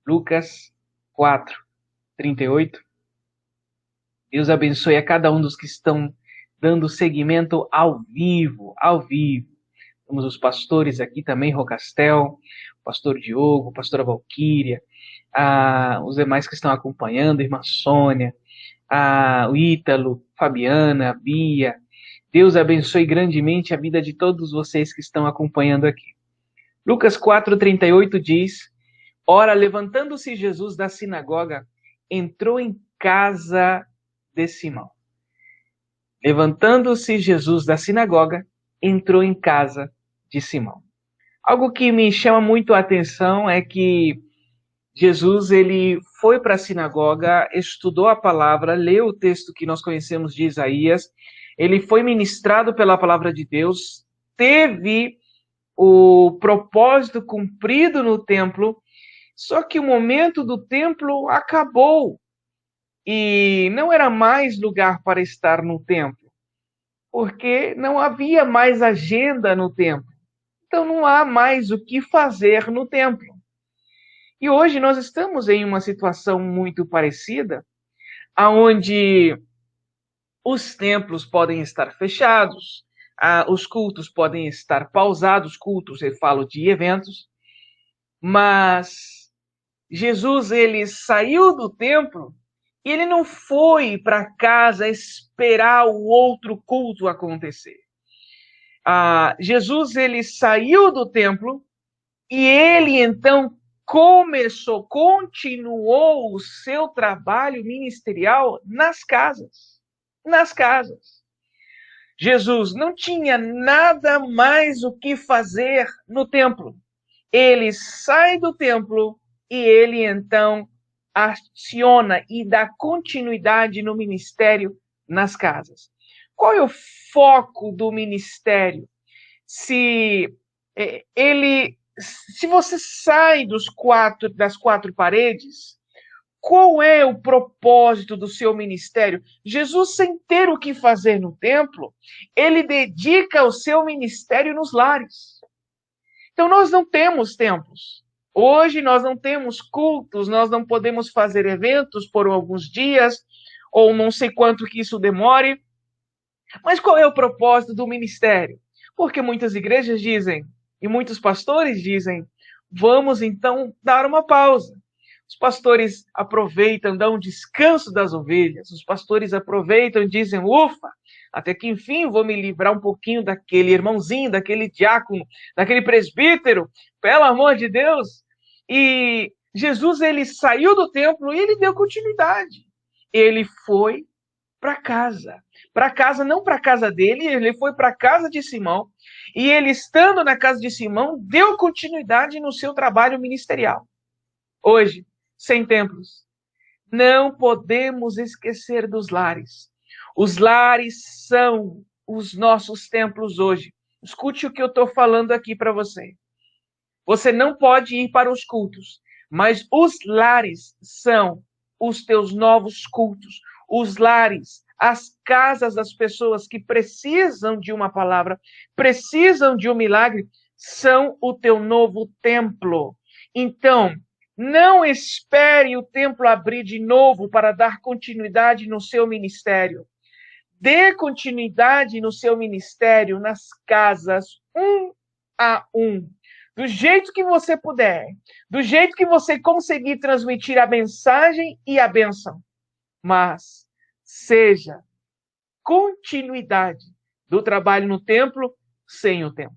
Lucas 4:38. Deus abençoe a cada um dos que estão dando seguimento ao vivo, Temos os pastores aqui também, Rocastel, o pastor Diogo, a pastora Valquíria, os demais que estão acompanhando, irmã Sônia, o Ítalo, Fabiana, a Bia. Deus abençoe grandemente a vida de todos vocês que estão acompanhando aqui. Lucas 4:38 diz: Ora, levantando-se Jesus da sinagoga, entrou em casa de Simão. Levantando-se Jesus da sinagoga, entrou em casa de Simão. Algo que me chama muito a atenção é que Jesus ele foi para a sinagoga, estudou a palavra, leu o texto que nós conhecemos de Isaías, ele foi ministrado pela palavra de Deus, teve o propósito cumprido no templo, só que o momento do templo acabou e não era mais lugar para estar no templo, porque não havia mais agenda no templo. Então não há mais o que fazer no templo. E hoje nós estamos em uma situação muito parecida, onde os templos podem estar fechados, os cultos podem estar pausados, cultos, eu falo de eventos, mas Jesus ele saiu do templo e ele não foi para casa esperar o outro culto acontecer. Jesus ele saiu do templo e ele então continuou o seu trabalho ministerial nas casas. Nas casas. Jesus não tinha nada mais o que fazer no templo. Ele sai do templo e ele então aciona e dá continuidade no ministério nas casas. Qual é o foco do ministério? Se você sai das quatro paredes, qual é o propósito do seu ministério? Jesus, sem ter o que fazer no templo, ele dedica o seu ministério nos lares. Então, nós não temos templos. Hoje, nós não temos cultos, nós não podemos fazer eventos por alguns dias, ou não sei quanto que isso demore. Mas qual é o propósito do ministério? Porque muitas igrejas dizem, e muitos pastores dizem, vamos então dar uma pausa. Os pastores aproveitam, dão um descanso das ovelhas. Os pastores aproveitam e dizem, ufa, até que enfim vou me livrar um pouquinho daquele irmãozinho, daquele diácono, daquele presbítero, pelo amor de Deus. E Jesus, ele saiu do templo e ele deu continuidade. Ele foi para casa. Para casa, não para a casa dele, ele foi para a casa de Simão. E ele, estando na casa de Simão, deu continuidade no seu trabalho ministerial. Hoje, sem templos, não podemos esquecer dos lares. Os lares são os nossos templos hoje. Escute o que eu estou falando aqui para você. Você não pode ir para os cultos, mas os lares são os teus novos cultos. Os lares, as casas das pessoas que precisam de uma palavra, precisam de um milagre, são o teu novo templo. Então, não espere o templo abrir de novo para dar continuidade no seu ministério. Dê continuidade no seu ministério nas casas, um a um. Do jeito que você puder. Do jeito que você conseguir transmitir a mensagem e a bênção. Mas seja continuidade do trabalho no templo sem o templo.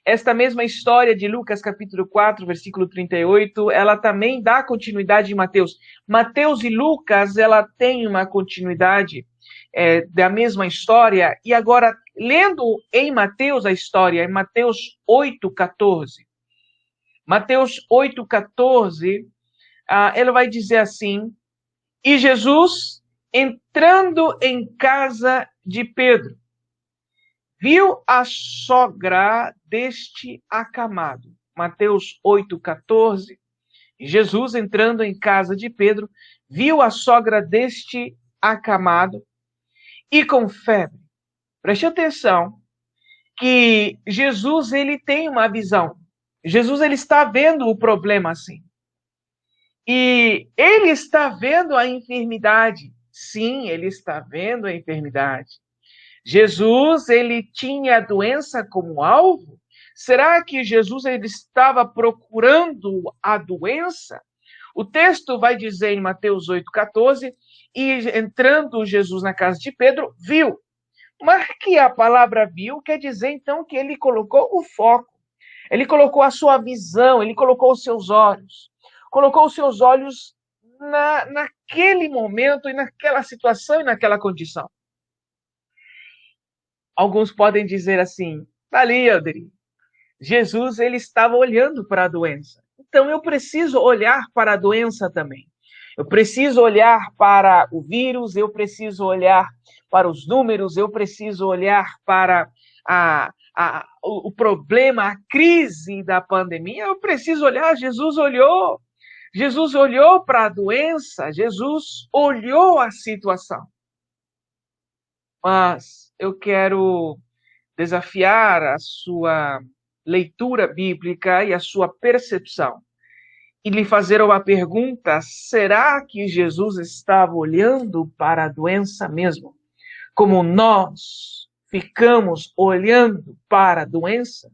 Esta mesma história de Lucas capítulo 4, versículo 38, ela também dá continuidade em Mateus. Mateus e Lucas, ela tem uma continuidade da mesma história. E agora, lendo em Mateus a história, em Mateus 8,14. Mateus 8,14, ela vai dizer assim, e Jesus, entrando em casa de Pedro, viu a sogra deste acamado. Mateus 8,14. Jesus, entrando em casa de Pedro, viu a sogra deste acamado e com febre. Preste atenção que Jesus ele tem uma visão. Jesus ele está vendo o problema assim. E ele está vendo a enfermidade. Sim, ele está vendo a enfermidade. Jesus, ele tinha a doença como alvo? Será que Jesus ele estava procurando a doença? O texto vai dizer em Mateus 8,14, e entrando Jesus na casa de Pedro, viu. Mas que a palavra viu quer dizer, então, que ele colocou o foco, ele colocou a sua visão, ele colocou os seus olhos. Colocou os seus olhos naquele momento, e naquela situação, e naquela condição. Alguns podem dizer assim, ali, Aldri, Jesus ele estava olhando para a doença. Então eu preciso olhar para a doença também. Eu preciso olhar para o vírus, eu preciso olhar para os números, eu preciso olhar para o problema, a crise da pandemia. Eu preciso olhar, Jesus olhou para a doença, Jesus olhou a situação. Mas eu quero desafiar a sua leitura bíblica e a sua percepção e lhe fazer uma pergunta: será que Jesus estava olhando para a doença mesmo? Como nós ficamos olhando para a doença?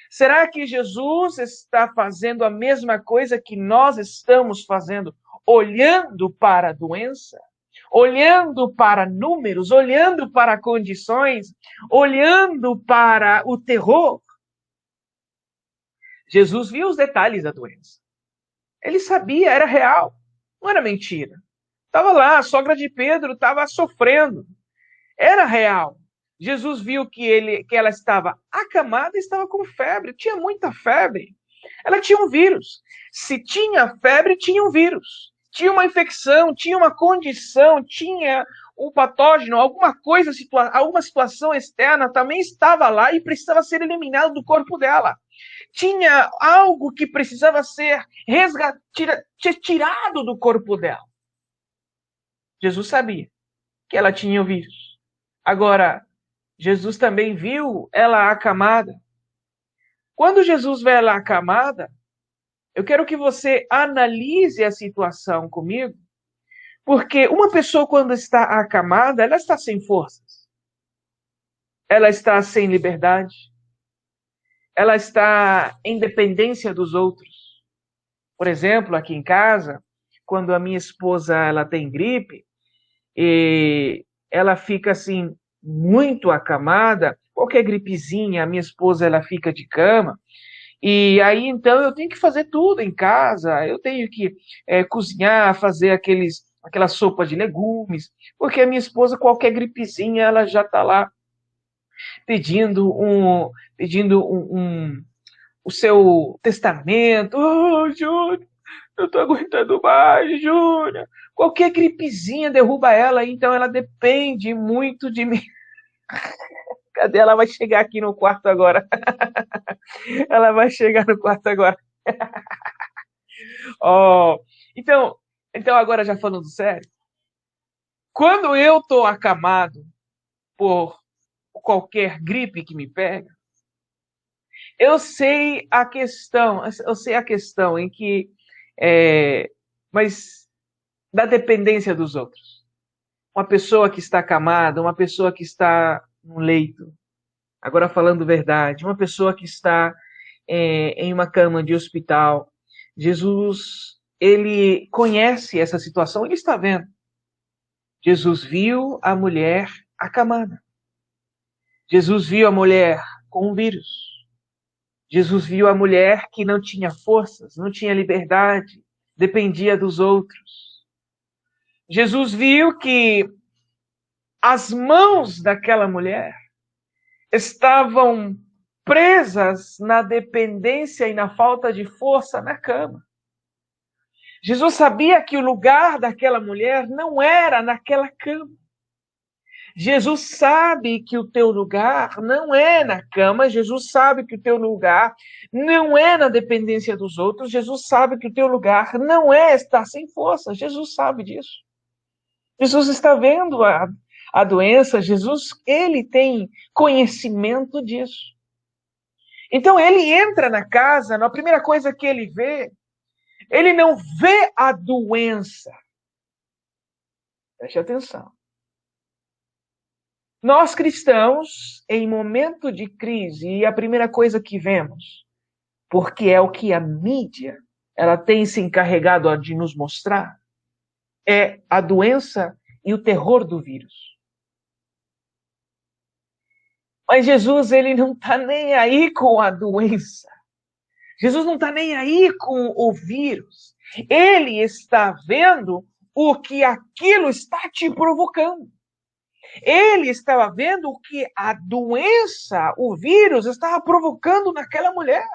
Será que Jesus está fazendo a mesma coisa que nós estamos fazendo, olhando para a doença? Olhando para números, olhando para condições, olhando para o terror? Jesus viu os detalhes da doença. Ele sabia, era real, não era mentira. Estava lá, a sogra de Pedro estava sofrendo. Era real. Jesus viu que ela estava acamada e estava com febre, tinha muita febre. Ela tinha um vírus. Se tinha febre, tinha um vírus. Tinha uma infecção, tinha uma condição, tinha um patógeno, alguma coisa, alguma situação externa também estava lá e precisava ser eliminado do corpo dela. Tinha algo que precisava ser tirado do corpo dela. Jesus sabia que ela tinha o vírus. Agora, Jesus também viu ela acamada. Quando Jesus vê ela acamada, eu quero que você analise a situação comigo, porque uma pessoa, quando está acamada, ela está sem forças, ela está sem liberdade, ela está em dependência dos outros. Por exemplo, aqui em casa, quando a minha esposa ela tem gripe, e ela fica assim muito acamada, qualquer gripezinha, a minha esposa ela fica de cama. E aí, então, eu tenho que fazer tudo em casa, eu tenho que cozinhar, fazer aquela sopa de legumes, porque a minha esposa, qualquer gripezinha, ela já está lá pedindo o seu testamento. Oh, Júnior, eu estou aguentando mais, Júnior. Qualquer gripezinha derruba ela, então ela depende muito de mim. Cadê? Ela vai chegar aqui no quarto agora. Ela vai chegar no quarto agora. Oh, então agora já falando sério, quando eu tô acamado por qualquer gripe que me pega, eu sei a questão em que, mas da dependência dos outros. Uma pessoa que está acamada, uma pessoa que está no leito, agora falando verdade, uma pessoa que está em uma cama de hospital, Jesus, ele conhece essa situação, ele está vendo. Jesus viu a mulher acamada. Jesus viu a mulher com um vírus. Jesus viu a mulher que não tinha forças, não tinha liberdade, dependia dos outros. Jesus viu que as mãos daquela mulher estavam presas na dependência e na falta de força na cama. Jesus sabia que o lugar daquela mulher não era naquela cama. Jesus sabe que o teu lugar não é na cama, Jesus sabe que o teu lugar não é na dependência dos outros, Jesus sabe que o teu lugar não é estar sem força, Jesus sabe disso. Jesus está vendo a doença, Jesus, ele tem conhecimento disso. Então ele entra na casa, a primeira coisa que ele vê Ele não vê a doença. Preste atenção. Nós cristãos, em momento de crise, e a primeira coisa que vemos, porque é o que a mídia ela tem se encarregado de nos mostrar, é a doença e o terror do vírus. Mas Jesus, ele não está nem aí com a doença. Jesus não está nem aí com o vírus. Ele está vendo o que aquilo está te provocando. Ele estava vendo o que a doença, o vírus, estava provocando naquela mulher.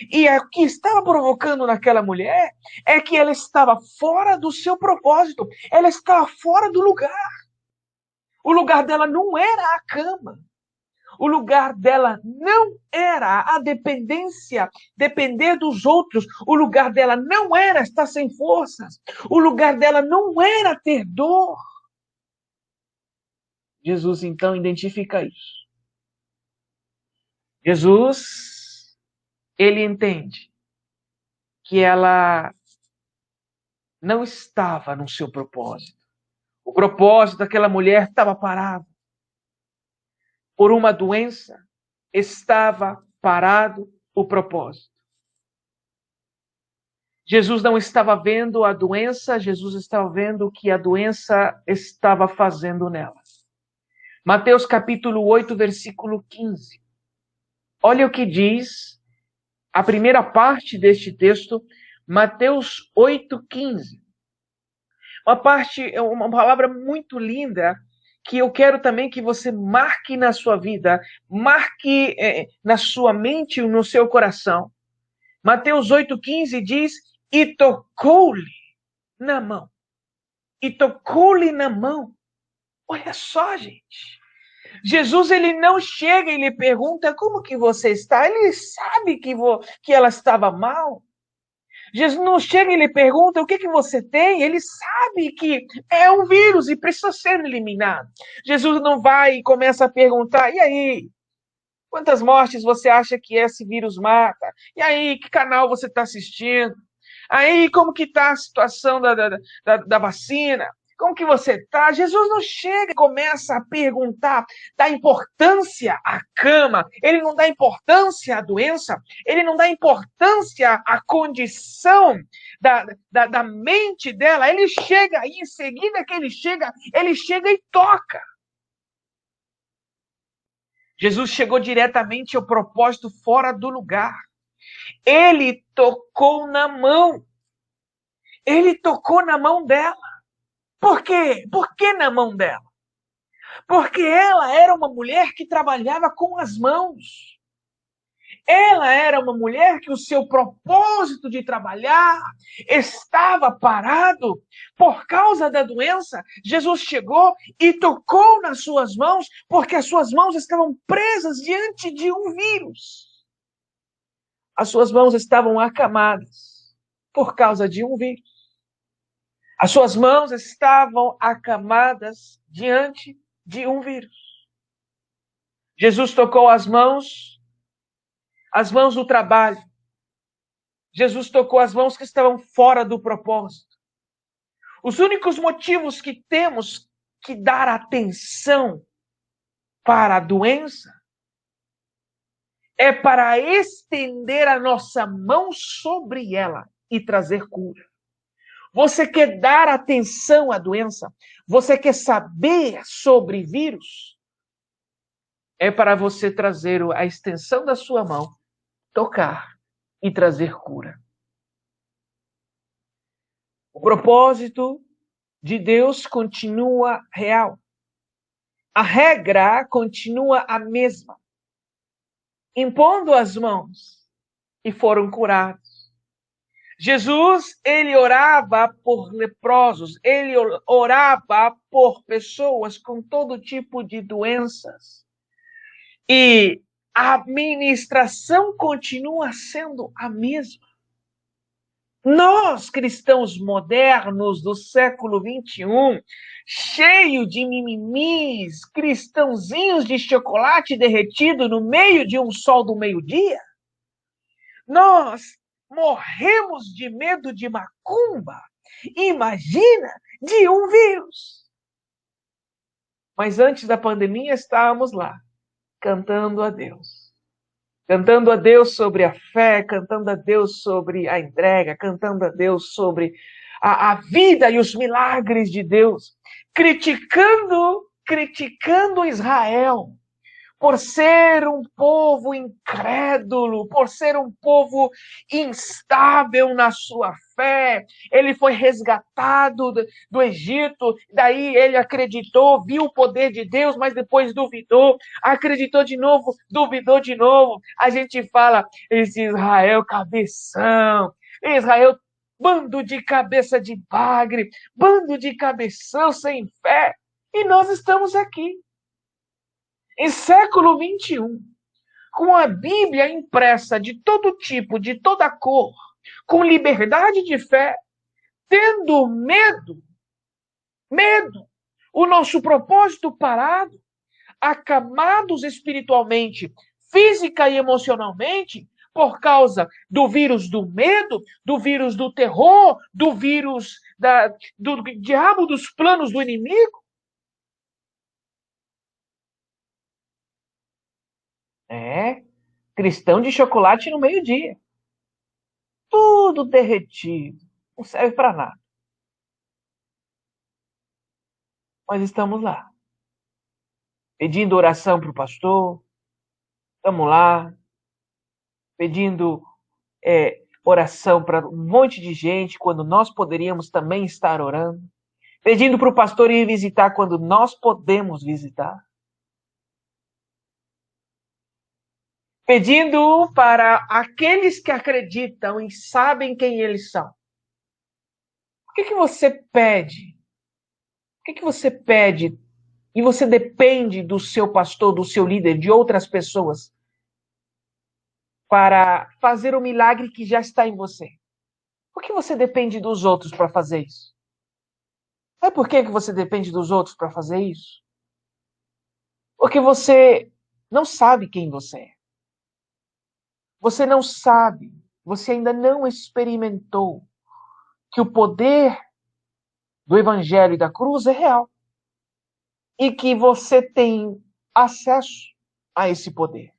E o que estava provocando naquela mulher é que ela estava fora do seu propósito. Ela estava fora do lugar. O lugar dela não era a cama. O lugar dela não era a dependência, depender dos outros. O lugar dela não era estar sem forças. O lugar dela não era ter dor. Jesus, então, identifica isso. Jesus, ele entende que ela não estava no seu propósito. O propósito daquela mulher estava parado. Por uma doença, estava parado o propósito. Jesus não estava vendo a doença, Jesus estava vendo o que a doença estava fazendo nela. Mateus capítulo 8, versículo 15. Olha o que diz a primeira parte deste texto, Mateus 8, 15. Uma palavra muito linda, que eu quero também que você marque na sua vida, marque na sua mente e no seu coração. Mateus 8,15 diz, e tocou-lhe na mão. E tocou-lhe na mão. Olha só, gente. Jesus, ele não chega e lhe pergunta, como que você está? Ele sabe que ela estava mal. Jesus não chega e lhe pergunta o que você tem, ele sabe que é um vírus e precisa ser eliminado. Jesus não vai e começa a perguntar, e aí, quantas mortes você acha que esse vírus mata? E aí, que canal você está assistindo? Aí, como que está a situação da vacina? Como que você está? Jesus não chega e começa a perguntar, dá importância à cama, ele não dá importância à doença, ele não dá importância à condição da mente dela. Ele chega e em seguida que ele chega e toca. Jesus chegou diretamente ao propósito fora do lugar. Ele tocou na mão. Ele tocou na mão dela. Por quê? Por que na mão dela? Porque ela era uma mulher que trabalhava com as mãos. Ela era uma mulher que o seu propósito de trabalhar estava parado por causa da doença. Jesus chegou e tocou nas suas mãos porque as suas mãos estavam presas diante de um vírus. As suas mãos estavam acamadas por causa de um vírus. As suas mãos estavam acamadas diante de um vírus. Jesus tocou as mãos do trabalho. Jesus tocou as mãos que estavam fora do propósito. Os únicos motivos que temos que dar atenção para a doença é para estender a nossa mão sobre ela e trazer cura. Você quer dar atenção à doença? Você quer saber sobre vírus? É para você trazer a extensão da sua mão, tocar e trazer cura. O propósito de Deus continua real. A regra continua a mesma. Impondo as mãos e foram curados. Jesus, ele orava por leprosos, ele orava por pessoas com todo tipo de doenças. E a administração continua sendo a mesma. Nós, cristãos modernos do século XXI, cheio de mimimis, cristãozinhos de chocolate derretido no meio de um sol do meio-dia, nós morremos de medo de macumba. Imagina de um vírus. Mas antes da pandemia estávamos lá, cantando a Deus. Cantando a Deus sobre a fé, cantando a Deus sobre a entrega, cantando a Deus sobre a vida e os milagres de Deus. Criticando Israel por ser um povo incrédulo, por ser um povo instável na sua fé. Ele foi resgatado do Egito, daí ele acreditou, viu o poder de Deus, mas depois duvidou, acreditou de novo, duvidou de novo. A gente fala, esse Israel cabeção, Israel bando de cabeça de bagre, bando de cabeção sem fé. E nós estamos aqui, em século XXI, com a Bíblia impressa de todo tipo, de toda cor, com liberdade de fé, tendo medo, o nosso propósito parado, acamados espiritualmente, física e emocionalmente, por causa do vírus do medo, do vírus do terror, do vírus do diabo, dos planos do inimigo. Cristão de chocolate no meio-dia. Tudo derretido. Não serve para nada. Mas estamos lá. Pedindo oração para o pastor. Estamos lá. Pedindo oração para um monte de gente, quando nós poderíamos também estar orando. Pedindo para o pastor ir visitar quando nós podemos visitar. Pedindo para aqueles que acreditam e sabem quem eles são. O que você pede? O que você pede e você depende do seu pastor, do seu líder, de outras pessoas para fazer o milagre que já está em você? Por que você depende dos outros para fazer isso? Sabe por que você depende dos outros para fazer isso? Porque você não sabe quem você é. Você não sabe, você ainda não experimentou que o poder do Evangelho e da cruz é real. E que você tem acesso a esse poder.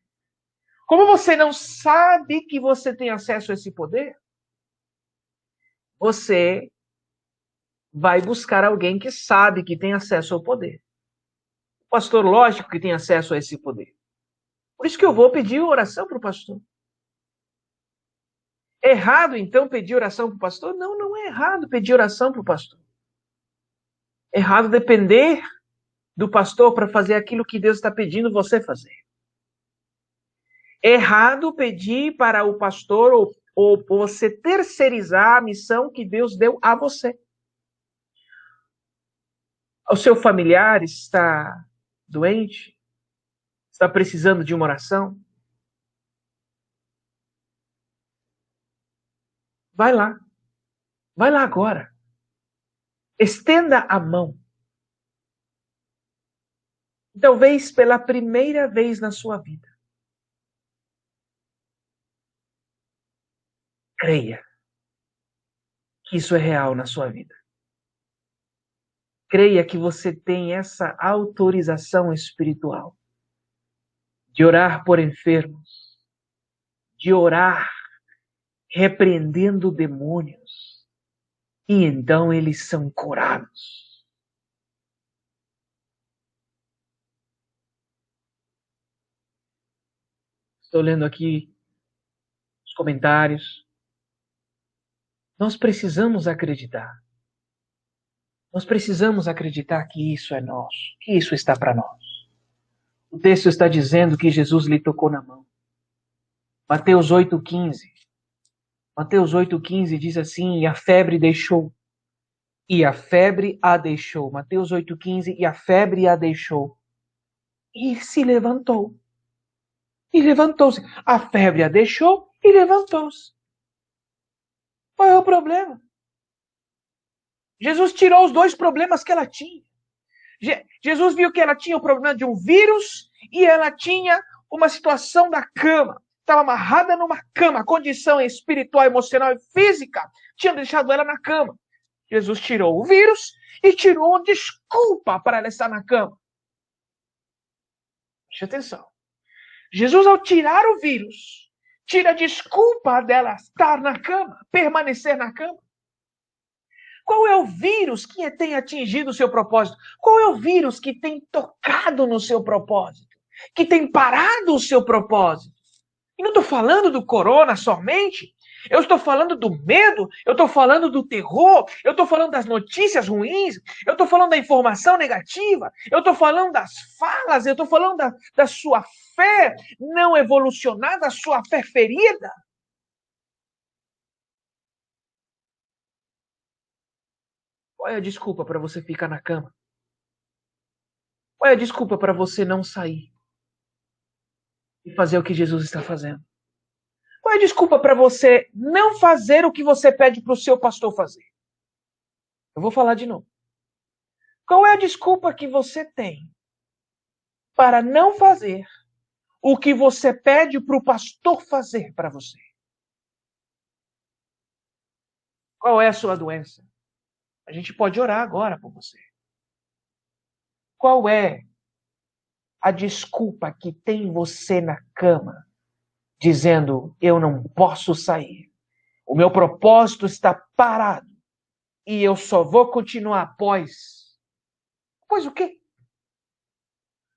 Como você não sabe que você tem acesso a esse poder, você vai buscar alguém que sabe que tem acesso ao poder. O pastor, lógico que tem acesso a esse poder. Por isso que eu vou pedir oração para o pastor. Errado, então, pedir oração para o pastor? Não, não é errado pedir oração para o pastor. É errado depender do pastor para fazer aquilo que Deus está pedindo você fazer. É errado pedir para o pastor ou você terceirizar a missão que Deus deu a você. O seu familiar está doente? Está precisando de uma oração? Vai lá. Vai lá agora. Estenda a mão. Talvez pela primeira vez na sua vida. Creia que isso é real na sua vida. Creia que você tem essa autorização espiritual de orar por enfermos, de orar repreendendo demônios, e então eles são curados. Estou lendo aqui os comentários. Nós precisamos acreditar. Nós precisamos acreditar que isso é nosso, que isso está para nós. O texto está dizendo que Jesus lhe tocou na mão. Mateus 8,15. Mateus 8,15 diz assim, e a febre deixou. E a febre a deixou. Mateus 8,15, e a febre a deixou. E se levantou. E levantou-se. A febre a deixou e levantou-se. Qual é o problema? Jesus tirou os dois problemas que ela tinha. Jesus viu que ela tinha o problema de um vírus e ela tinha uma situação da cama. estava amarrada numa cama, a condição espiritual, emocional e física tinha deixado ela na cama. Jesus tirou o vírus e tirou a desculpa para ela estar na cama. Preste atenção. Jesus, ao tirar o vírus, tira a desculpa dela estar na cama, permanecer na cama. Qual é o vírus que tem atingido o seu propósito? Qual é o vírus que tem tocado no seu propósito? Que tem parado o seu propósito? E não estou falando do corona somente. Eu estou falando do medo, eu estou falando do terror, eu estou falando das notícias ruins, eu estou falando da informação negativa, eu estou falando das falas, eu estou falando da sua fé não evolucionada, da sua fé ferida. Qual é a desculpa para você ficar na cama? Qual é a desculpa para você não sair e fazer o que Jesus está fazendo? Qual é a desculpa para você não fazer o que você pede para o seu pastor fazer? Eu vou falar de novo. Qual é a desculpa que você tem para não fazer o que você pede para o pastor fazer para você? Qual é a sua doença? A gente pode orar agora por você. Qual é a desculpa que tem você na cama, dizendo, eu não posso sair, o meu propósito está parado e eu só vou continuar após? Pois o quê?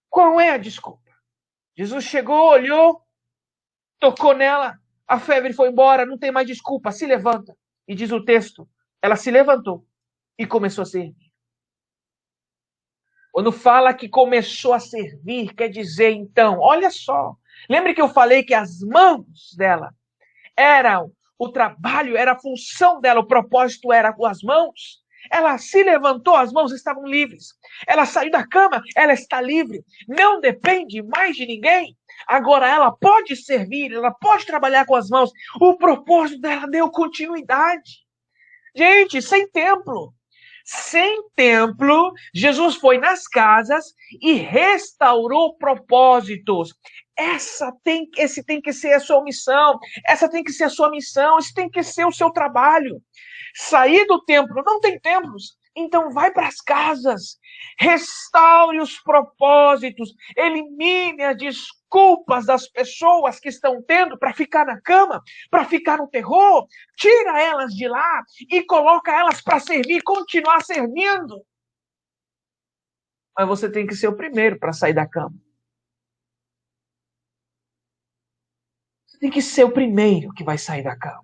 Qual é a desculpa? Jesus chegou, olhou, tocou nela, a febre foi embora, não tem mais desculpa, se levanta. E diz o texto, ela se levantou e começou a servir. Quando fala que começou a servir, quer dizer, então, olha só. Lembre que eu falei que as mãos dela eram o trabalho, era a função dela, o propósito era com as mãos. Ela se levantou, as mãos estavam livres. Ela saiu da cama, ela está livre. Não depende mais de ninguém. Agora ela pode servir, ela pode trabalhar com as mãos. O propósito dela deu continuidade. Gente, sem templo. Sem templo, Jesus foi nas casas e restaurou propósitos. Esse tem que ser a sua missão. Essa tem que ser a sua missão. Esse tem que ser o seu trabalho. Sair do templo, não tem templos, então vai para as casas, restaure os propósitos, elimine as desculpas das pessoas que estão tendo para ficar na cama, para ficar no terror, tira elas de lá e coloca elas para servir, continuar servindo. Mas você tem que ser o primeiro para sair da cama. Você tem que ser o primeiro que vai sair da cama.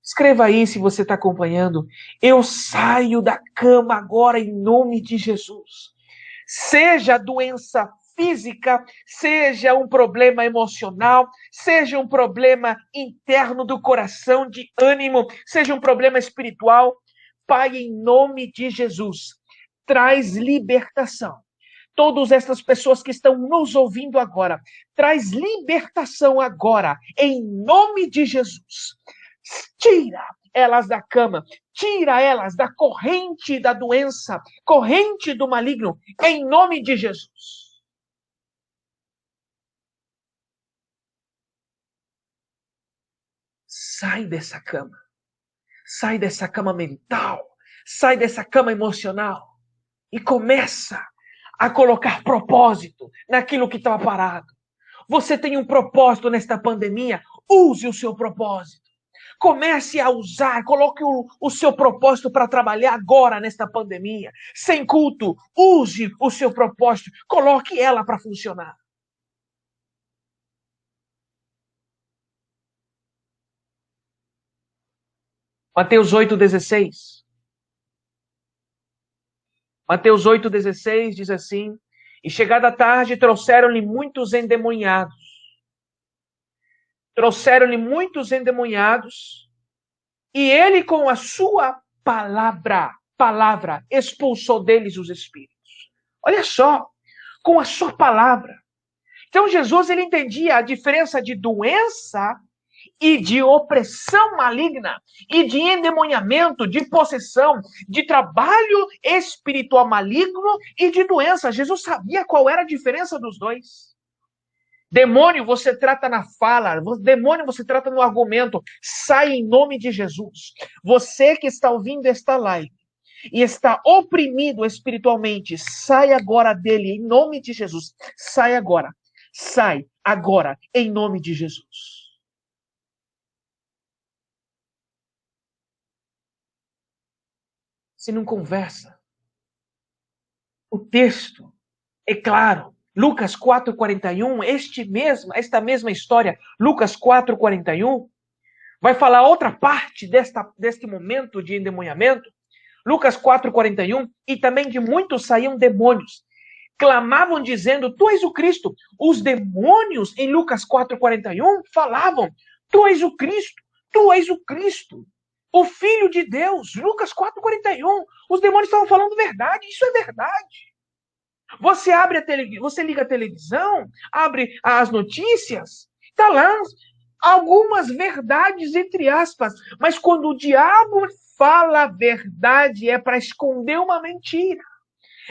Escreva aí se você está acompanhando. Eu saio da cama agora em nome de Jesus. Seja doença física, seja um problema emocional, seja um problema interno do coração, de ânimo, seja um problema espiritual. Pai, em nome de Jesus, traz libertação. Todas essas pessoas que estão nos ouvindo agora, traz libertação agora, em nome de Jesus. Tira elas da cama, tira elas da corrente da doença, corrente do maligno, em nome de Jesus. Sai dessa cama mental, sai dessa cama emocional e começa a colocar propósito naquilo que estava parado. Você tem um propósito nesta pandemia, use o seu propósito. Comece a usar, coloque o seu propósito para trabalhar agora nesta pandemia. Sem culto, use o seu propósito, coloque ela para funcionar. Mateus 8,16. Mateus 8,16 diz assim, e chegada a tarde trouxeram-lhe muitos endemoniados. E ele com a sua palavra, expulsou deles os espíritos. Olha só, com a sua palavra. Então Jesus, ele entendia a diferença de doença e de opressão maligna, e de endemoniamento, de possessão, de trabalho espiritual maligno e de doença. Jesus sabia qual era a diferença dos dois. Demônio você trata na fala, demônio você trata no argumento. Sai em nome de Jesus. Você que está ouvindo esta live e está oprimido espiritualmente, sai agora dele em nome de Jesus. Sai agora. Sai agora em nome de Jesus. Se não conversa, o texto é claro. Lucas 4:41, esta mesma história, Lucas 4:41, vai falar outra parte deste momento de endemoniamento. Lucas 4:41, e também de muitos saíam demônios. Clamavam dizendo, tu és o Cristo. Os demônios em Lucas 4:41 falavam, tu és o Cristo, tu és o Cristo, o Filho de Deus. Lucas 4:41. Os demônios estavam falando verdade, isso é verdade. Você você liga a televisão, abre as notícias, está lá algumas verdades entre aspas, mas quando o diabo fala a verdade é para esconder uma mentira.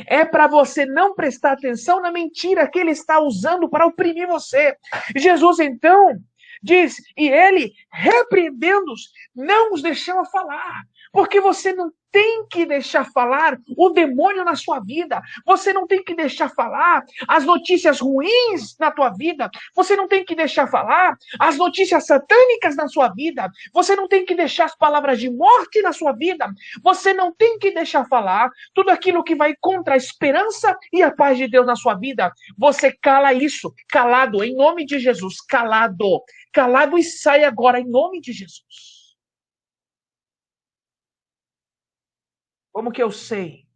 É para você não prestar atenção na mentira que ele está usando para oprimir você. Jesus então diz, e ele, repreendendo-os, não os deixava falar, porque você não tem que deixar falar o demônio na sua vida. Você não tem que deixar falar as notícias ruins na tua vida. Você não tem que deixar falar as notícias satânicas na sua vida. Você não tem que deixar as palavras de morte na sua vida. Você não tem que deixar falar tudo aquilo que vai contra a esperança e a paz de Deus na sua vida. Você cala isso, calado, em nome de Jesus, calado. Calado e sai agora, em nome de Jesus. Como que eu sei?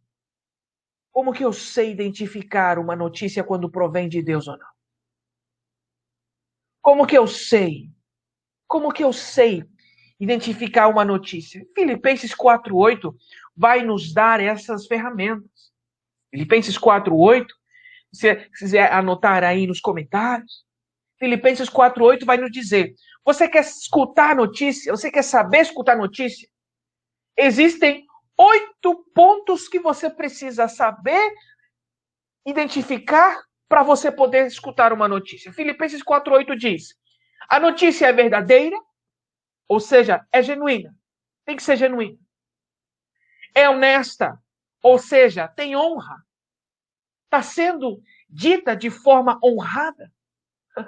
Como que eu sei identificar uma notícia quando provém de Deus ou não? Como que eu sei? Como que eu sei identificar uma notícia? Filipenses 4:8 vai nos dar essas ferramentas. Filipenses 4:8, se quiser anotar aí nos comentários, Filipenses 4:8 vai nos dizer, você quer escutar a notícia? Você quer saber escutar a notícia? Existem 8 pontos que você precisa saber identificar para você poder escutar uma notícia. Filipenses 4:8 diz, a notícia é verdadeira, ou seja, é genuína. Tem que ser genuína. É honesta, ou seja, tem honra. Está sendo dita de forma honrada.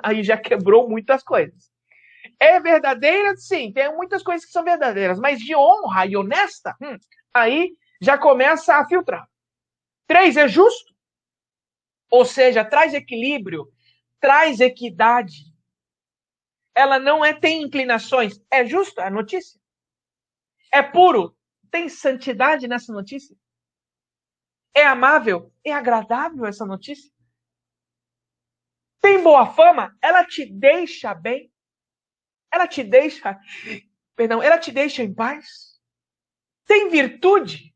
Aí já quebrou muitas coisas. É verdadeira? Sim, tem muitas coisas que são verdadeiras, mas de honra e honesta, aí já começa a filtrar. 3, é justo? Ou seja, traz equilíbrio, traz equidade. Ela não tem inclinações. É justo a notícia? É puro? Tem santidade nessa notícia? É amável? É agradável essa notícia? Tem boa fama? Ela te deixa bem? Ela te deixa em paz? Tem virtude?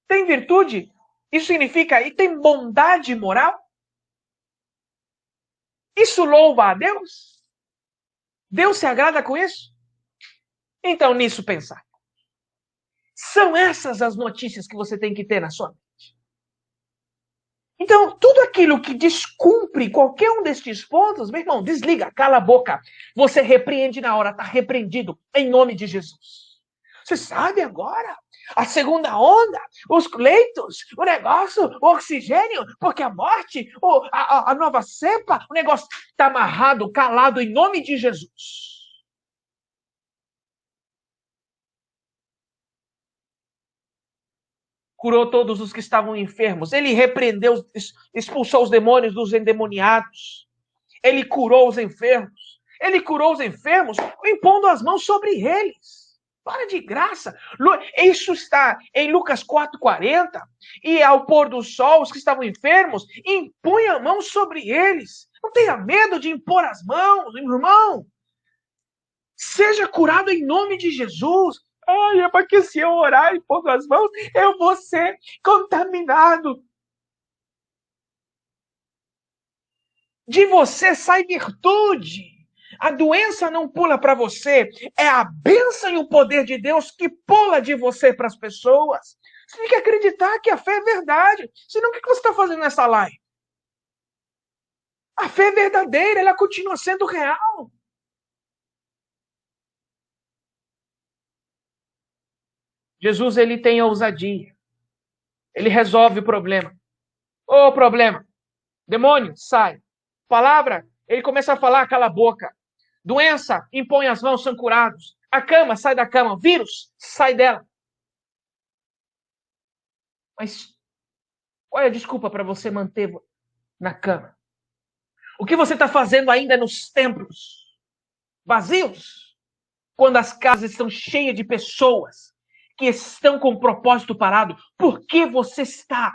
Tem virtude? Isso significa, e tem bondade moral? Isso louva a Deus? Deus se agrada com isso? Então, nisso pensar. São essas as notícias que você tem que ter na sua mente. Então, tudo aquilo que descumpre qualquer um destes pontos, meu irmão, desliga, cala a boca. Você repreende na hora, está repreendido, em nome de Jesus. Você sabe agora? A segunda onda, os leitos, o negócio, o oxigênio, porque a morte, a nova cepa, o negócio está amarrado, calado, em nome de Jesus. Curou todos os que estavam enfermos. Ele repreendeu, expulsou os demônios dos endemoniados. Ele curou os enfermos. Ele curou os enfermos impondo as mãos sobre eles. Para de graça. Isso está em Lucas 4:40. E ao pôr do sol, os que estavam enfermos, impunha a mão sobre eles. Não tenha medo de impor as mãos, irmão. Seja curado em nome de Jesus. Ai, é porque se eu orar e pôr as mãos, eu vou ser contaminado. De você sai virtude. A doença não pula para você, é a bênção e o poder de Deus que pula de você para as pessoas. Você tem que acreditar que a fé é verdade. Senão, o que você está fazendo nessa live? A fé é verdadeira, ela continua sendo real. Jesus, ele tem ousadia. Ele resolve o problema. Ô, problema. Demônio, sai. Palavra, ele começa a falar, cala a boca. Doença, impõe as mãos, são curados. A cama, sai da cama. Vírus, sai dela. Mas qual é a desculpa para você manter na cama? O que você está fazendo ainda nos templos vazios? Quando as casas estão cheias de pessoas que estão com o propósito parado, por que você está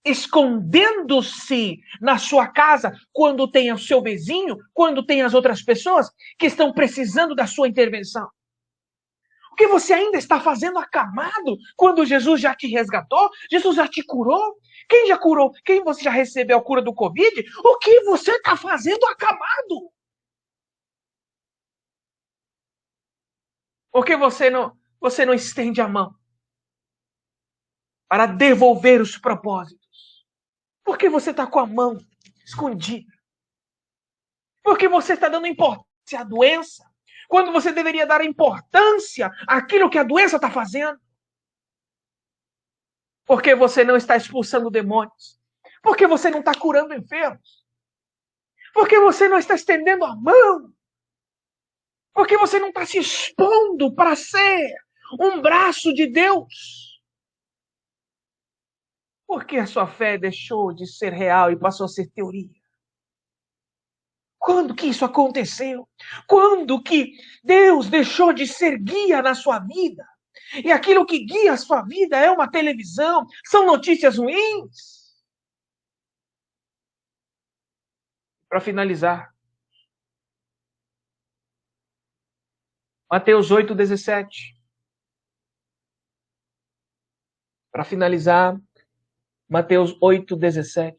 escondendo-se na sua casa quando tem o seu vizinho, quando tem as outras pessoas que estão precisando da sua intervenção? O que você ainda está fazendo acamado quando Jesus já te resgatou? Jesus já te curou? Quem já curou? Quem você já recebeu a cura do Covid? O que você está fazendo acamado? Por que você não estende a mão para devolver os propósitos? Por que você está com a mão escondida? Por que você está dando importância à doença, quando você deveria dar importância àquilo que a doença está fazendo? Por que você não está expulsando demônios? Por que você não está curando enfermos? Por que você não está estendendo a mão? Por que você não está se expondo para ser um braço de Deus? Por que a sua fé deixou de ser real e passou a ser teoria? Quando que isso aconteceu? Quando que Deus deixou de ser guia na sua vida? E aquilo que guia a sua vida é uma televisão, são notícias ruins? Para finalizar, Mateus 8,17. Para finalizar, Mateus 8,17.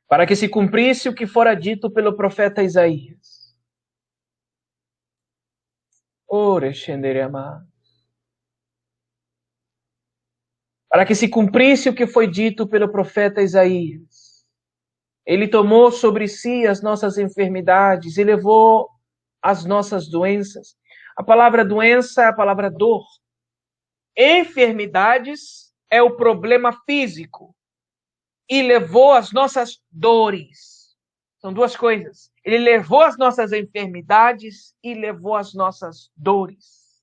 Para que se cumprisse o que fora dito pelo profeta Isaías. Para que se cumprisse o que foi dito pelo profeta Isaías. Ele tomou sobre si as nossas enfermidades e levou as nossas doenças. A palavra doença é a palavra dor. Enfermidades é o problema físico. E levou as nossas dores. São duas coisas. Ele levou as nossas enfermidades e levou as nossas dores.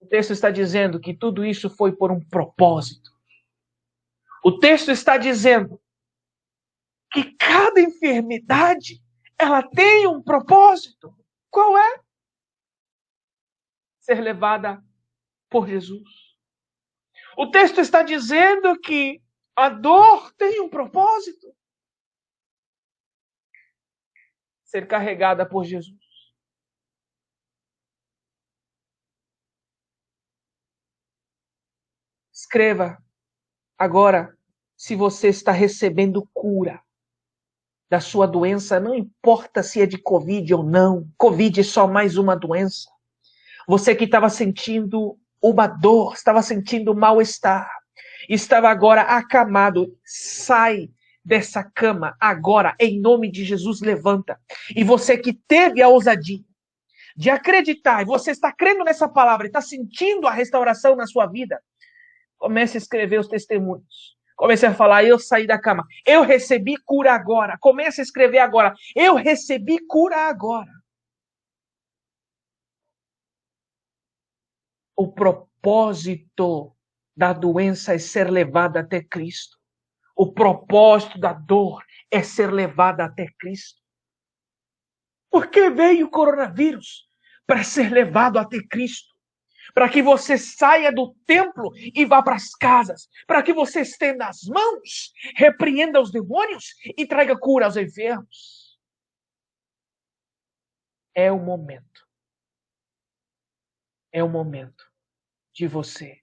O texto está dizendo que tudo isso foi por um propósito. O texto está dizendo que cada enfermidade, ela tem um propósito. Qual é? Ser levada por Jesus. O texto está dizendo que a dor tem um propósito. Ser carregada por Jesus. Escreva agora se você está recebendo cura da sua doença, não importa se é de Covid ou não. Covid é só mais uma doença. Você que estava sentindo uma dor, estava sentindo mal-estar, estava agora acamado, sai dessa cama agora, em nome de Jesus, levanta. E você que teve a ousadia de acreditar, e você está crendo nessa palavra, e está sentindo a restauração na sua vida, comece a escrever os testemunhos. Comece a falar, eu saí da cama, eu recebi cura agora. Comece a escrever agora, eu recebi cura agora. O propósito da doença é ser levada até Cristo. O propósito da dor é ser levada até Cristo. Por que veio o coronavírus? Para ser levado até Cristo. Para que você saia do templo e vá para as casas. Para que você estenda as mãos, repreenda os demônios e traga cura aos enfermos. É o momento. É o momento de você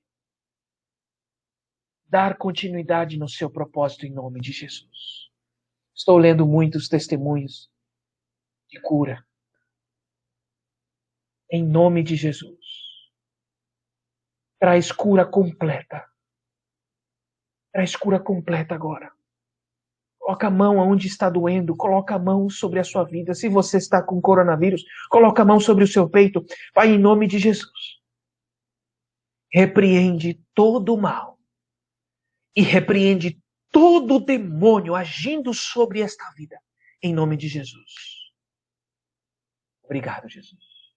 dar continuidade no seu propósito em nome de Jesus. Estou lendo muitos testemunhos de cura. Em nome de Jesus. Traz cura completa. Traz cura completa agora. Coloca a mão onde está doendo. Coloca a mão sobre a sua vida. Se você está com coronavírus, coloca a mão sobre o seu peito. Pai, em nome de Jesus. Repreende todo o mal. E repreende todo o demônio agindo sobre esta vida. Em nome de Jesus. Obrigado, Jesus.